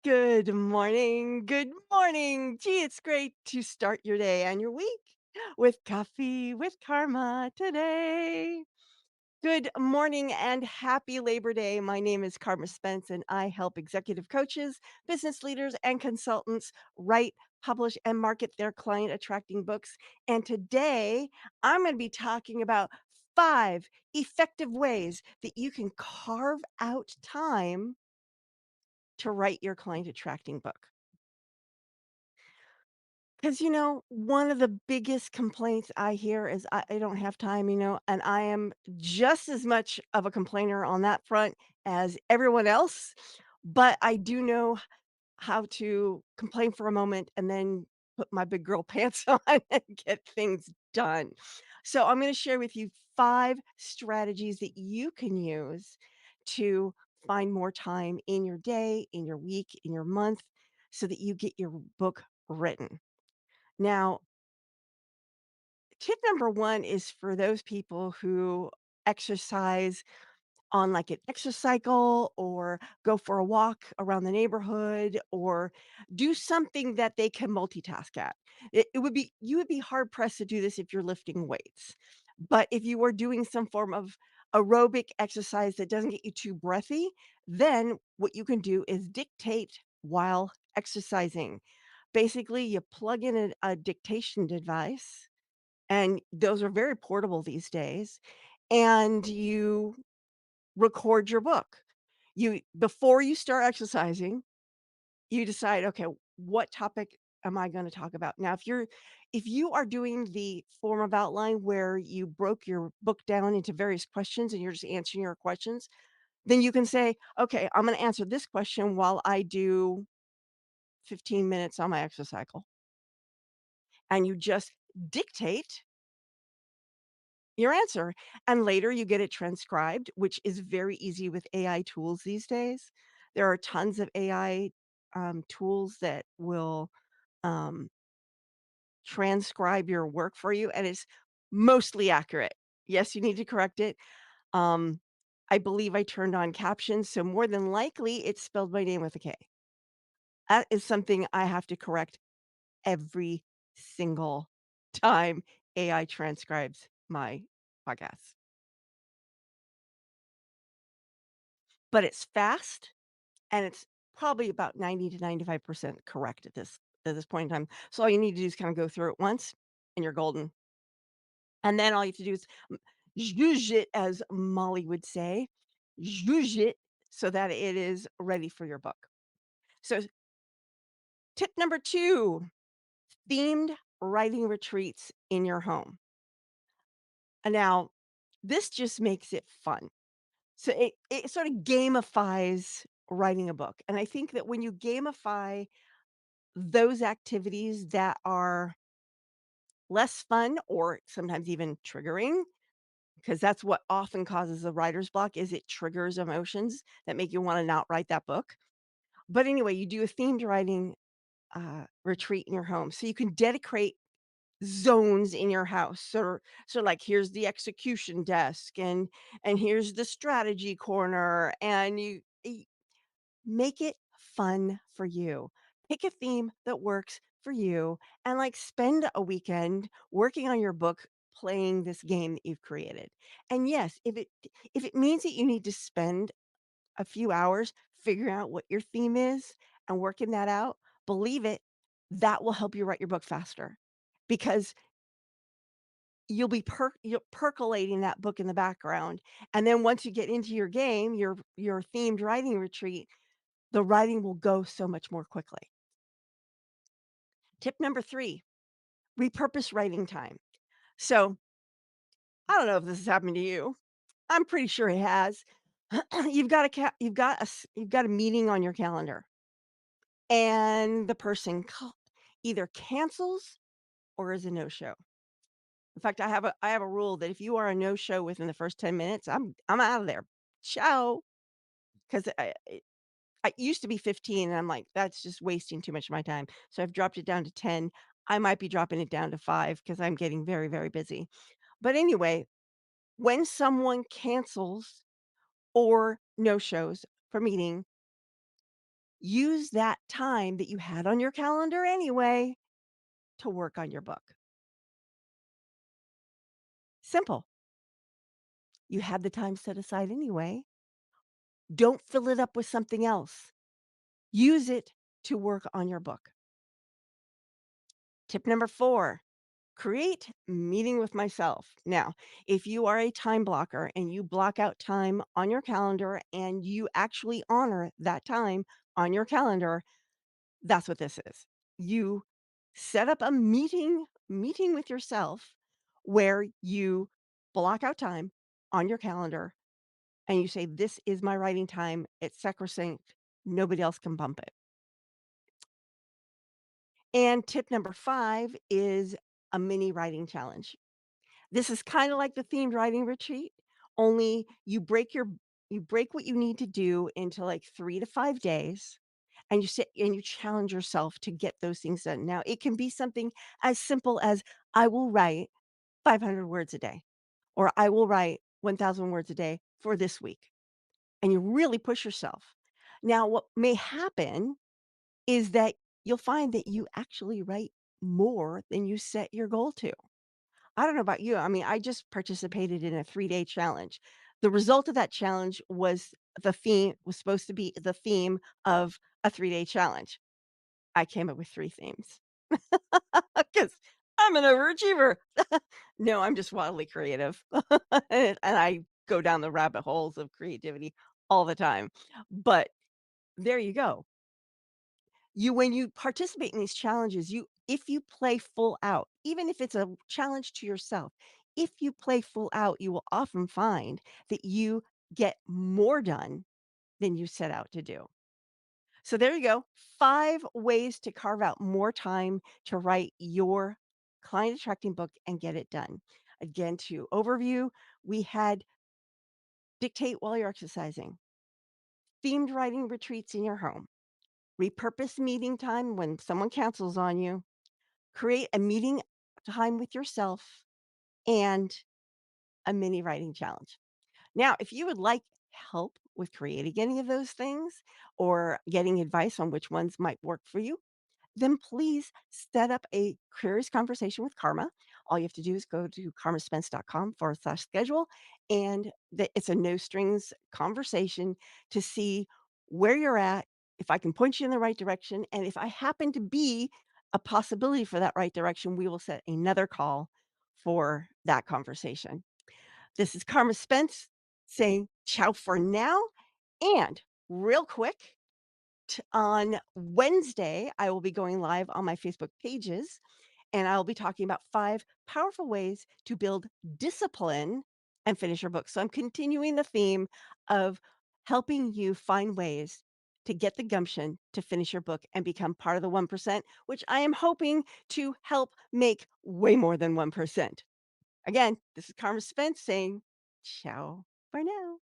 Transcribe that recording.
Good morning. Good morning. Gee, it's great to start your day and your week with coffee with Karma today. Good morning and happy Labor Day. My name is Carma Spence, and I help executive coaches, business leaders, and consultants write, publish, and market their client attracting books. And today I'm going to be talking about 5 effective ways that you can carve out time to write your client attracting book. Because, one of the biggest complaints I hear is I don't have time, and I am just as much of a complainer on that front as everyone else. But I do know how to complain for a moment and then put my big girl pants on and get things done. So I'm going to share with you 5 strategies that you can use to find more time in your day, in your week, in your month, so that you get your book written. Now, tip number 1 is for those people who exercise on like an exercise cycle or go for a walk around the neighborhood or do something that they can multitask at. It would be you would be hard pressed to do this if you're lifting weights. But if you were doing some form of aerobic exercise that doesn't get you too breathy, then what you can do is dictate while exercising. Basically, you plug in a dictation device, and those are very portable these days, and you record your book. You before you start exercising, you decide, "Okay, what topic am I gonna talk about?" Now, if you are doing the form of outline where you broke your book down into various questions and you're just answering your questions, then you can say, "Okay, I'm gonna answer this question while I do 15 minutes on my exercise cycle." And you just dictate your answer, and later you get it transcribed, which is very easy with AI tools these days. There are tons of AI, tools that will, um, transcribe your work for you, and it's mostly accurate. Yes, you need to correct it. Um, I believe I turned on captions, so more than likely, it spelled my name with a K. That is something I have to correct every single time AI transcribes my podcasts. But it's fast, and it's probably about 90 to 95% correct at this point in time. So all you need to do is kinda go through it once, and you're golden. And then all you have to do is zhuzh it, as Molly would say, zhuzh it so that it is ready for your book. So tip number 2, themed writing retreats in your home. And now, this just makes it fun. So it sort of gamifies writing a book, and I think that when you gamify those activities that are less fun or sometimes even triggering, because that's what often causes a writer's block is it triggers emotions that make you wanna not write that book. But anyway, you do a themed writing, retreat in your home, so you can dedicate zones in your house. So, like, here's the execution desk, and here's the strategy corner, and make it fun for you. Pick a theme that works for you and, like, spend a weekend working on your book playing this game that you've created. And yes, if it means that you need to spend a few hours figuring out what your theme is and working that out, believe it, that will help you write your book faster because you're percolating that book in the background, and then once you get into your game, your themed writing retreat, the writing will go so much more quickly. Tip number 3, repurpose writing time. So, I don't know if this has happened to you. I'm pretty sure it has. You've got a meeting on your calendar, and the person either cancels or is a no-show. In fact, I have a rule that if you are a no-show within the first 10 minutes, I'm out of there. Ciao, 'cause I used to be 15, and I'm like, "That's just wasting too much of my time." So I've dropped it down to 10. I might be dropping it down to 5 because 'cause I'm getting very, very busy. But anyway, when someone cancels or no-shows for meeting, use that time that you had on your calendar anyway to work on your book. Simple. You had the time set aside anyway. Don't fill it up with something else. Use it to work on your book. Tip number 4, create meeting with myself. Now, if you are a time blocker and you block out time on your calendar and you actually honor that time on your calendar, that's what this is. You set up a meeting with yourself where you block out time on your calendar and you say, "This is my writing time. It's sacrosanct. Nobody else can bump it." And tip number 5 is a mini writing challenge. This is kinda like the themed writing retreat, only you break what you need to do into, like, 3 to 5 days, and you sit and you challenge yourself to get those things done. Now, it can be something as simple as, "I will write 500 words a day," or, "I will write 1,000 words a day for this week," and you really push yourself. Now, what may happen is that you'll find that you actually write more than you set your goal to. I don't know about you. I mean, I just participated in a 3-day challenge. The result of that challenge was supposed to be the theme of a 3-day challenge. I came up with 3 themes because 'cause I'm an overachiever. No, I'm just wildly creative, and I go down the rabbit holes of creativity all the time. But there you go. When you participate in these challenges, you if you play full out, even if it's a challenge to yourself, if you play full out, you will often find that you get more done than you set out to do. So there you go. 5 ways to carve out more time to write your client attracting book and get it done. Again, to overview, we had dictate while you're exercising, themed writing retreats in your home, repurpose meeting time when someone cancels on you, create a meeting time with yourself, and a mini writing challenge. Now, if you would like help with creating any of those things or getting advice on which ones might work for you, then please set up a curious conversation with Karma. All you have to do is go to karmaspence.com/schedule, and it's a no strings conversation to see where you're at, if I can point you in the right direction. And if I happen to be a possibility for that right direction, we will set another call for that conversation. This is Carma Spence saying ciao for now. And real quick, on Wednesday, I will be going live on my Facebook pages, and I'll be talking about 5 powerful ways to build discipline and finish your book. So I'm continuing the theme of helping you find ways to get the gumption to finish your book and become part of the 1%, which I am hoping to help make way more than 1%. Again, this is Carmen Spence saying ciao for now.